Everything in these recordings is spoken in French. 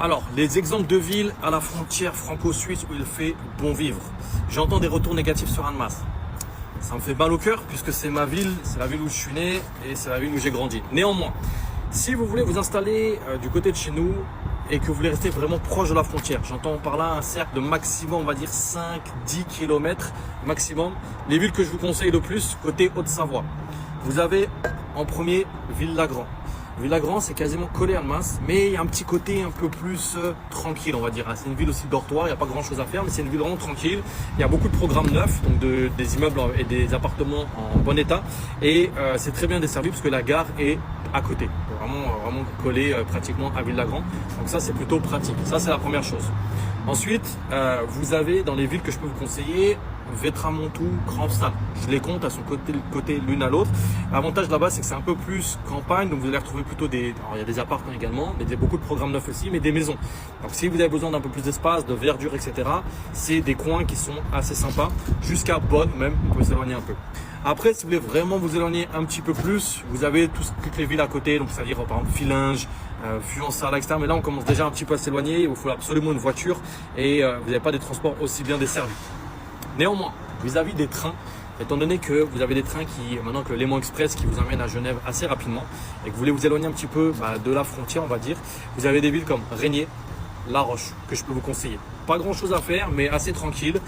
Alors, les exemples de villes à la frontière franco-suisse où il fait bon vivre. J'entends des retours négatifs sur Annemasse. Ça me fait mal au cœur puisque c'est ma ville, c'est la ville où je suis né et c'est la ville où j'ai grandi. Néanmoins, si vous voulez vous installer du côté de chez nous et que vous voulez rester vraiment proche de la frontière, j'entends par là un cercle de maximum, on va dire 5-10 km maximum. Les villes que je vous conseille le plus, côté Haute-Savoie. Vous avez en premier Villagrand. Villagrand, c'est quasiment collé à Annemasse, mais il y a un petit côté un peu plus tranquille, on va dire. C'est une ville aussi dortoir, il n'y a pas grand chose à faire, mais c'est une ville vraiment tranquille. Il y a beaucoup de programmes neufs, donc des immeubles et des appartements en bon état. Et c'est très bien desservi parce que la gare est à côté, vraiment collé pratiquement à Villagrand. Donc ça, c'est plutôt pratique. Ça, c'est la première chose. Ensuite, vous avez dans les villes que je peux vous conseiller, Vetramontou, Kramstad. Je les compte à son côté l'une à l'autre. L'avantage là-bas, c'est que c'est un peu plus campagne, donc vous allez retrouver plutôt des... Alors, il y a des appartements également, mais il y a beaucoup de programmes neufs aussi, mais des maisons. Donc si vous avez besoin d'un peu plus d'espace, de verdure, etc., c'est des coins qui sont assez sympas, jusqu'à Bonn même, vous pouvez s'éloigner un peu. Après, si vous voulez vraiment vous éloigner un petit peu plus, vous avez toutes les villes à côté, donc c'est-à-dire par exemple Fillinges, Fuensala, etc. Mais là, on commence déjà un petit peu à s'éloigner, il vous faut absolument une voiture et vous n'avez pas des transports aussi bien desservis. Néanmoins, vis-à-vis des trains, étant donné que vous avez des trains maintenant que le Léman Express qui vous emmène à Genève assez rapidement et que vous voulez vous éloigner un petit peu de la frontière, on va dire, vous avez des villes comme Régnier, La Roche que je peux vous conseiller. Pas grand chose à faire, mais assez tranquille,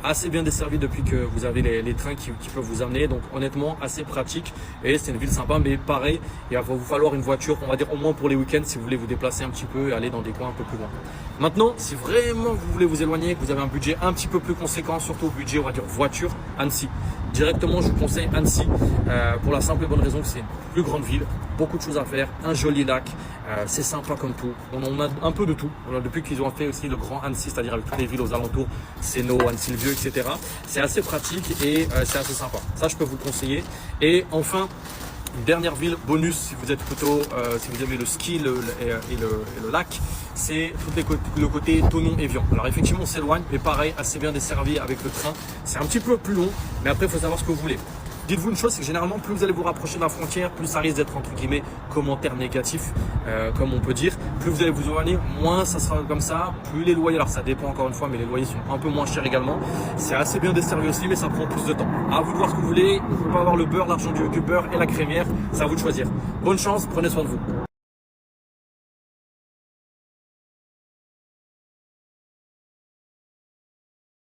assez bien desservi depuis que vous avez les trains qui peuvent vous amener. Donc honnêtement, assez pratique et c'est une ville sympa, mais pareil, il va vous falloir une voiture, on va dire au moins pour les week-ends si vous voulez vous déplacer un petit peu et aller dans des coins un peu plus loin. Maintenant, si vraiment vous voulez vous éloigner, que vous avez un budget un petit peu plus conséquent, surtout au budget, on va dire voiture, Annecy. Directement, je vous conseille Annecy pour la simple et bonne raison que c'est une plus grande ville, beaucoup de choses à faire, un joli lac, c'est sympa comme tout. On a un peu de tout. Depuis qu'ils ont fait aussi le grand Annecy, c'est-à-dire avec toutes les villes aux alentours, Sénaux, Annecy-le-Vieux, etc. C'est assez pratique et c'est assez sympa. Ça, je peux vous le conseiller. Et enfin, une dernière ville bonus, si vous êtes plutôt, si vous avez le ski et le lac, c'est tout le côté Thonon-Évian. Alors effectivement, on s'éloigne, mais pareil, assez bien desservi avec le train. C'est un petit peu plus long, mais après, il faut savoir ce que vous voulez. Dites-vous une chose, c'est que généralement, plus vous allez vous rapprocher de la frontière, plus ça risque d'être, entre guillemets, commentaires négatifs, comme on peut dire. Plus vous allez vous éloigner, moins ça sera comme ça. Plus les loyers, alors ça dépend encore une fois, mais les loyers sont un peu moins chers également. C'est assez bien desservi aussi, mais ça prend plus de temps. À vous de voir ce que vous voulez. Vous ne pouvez pas avoir le beurre, l'argent du beurre et la crémière. C'est à vous de choisir. Bonne chance, prenez soin de vous.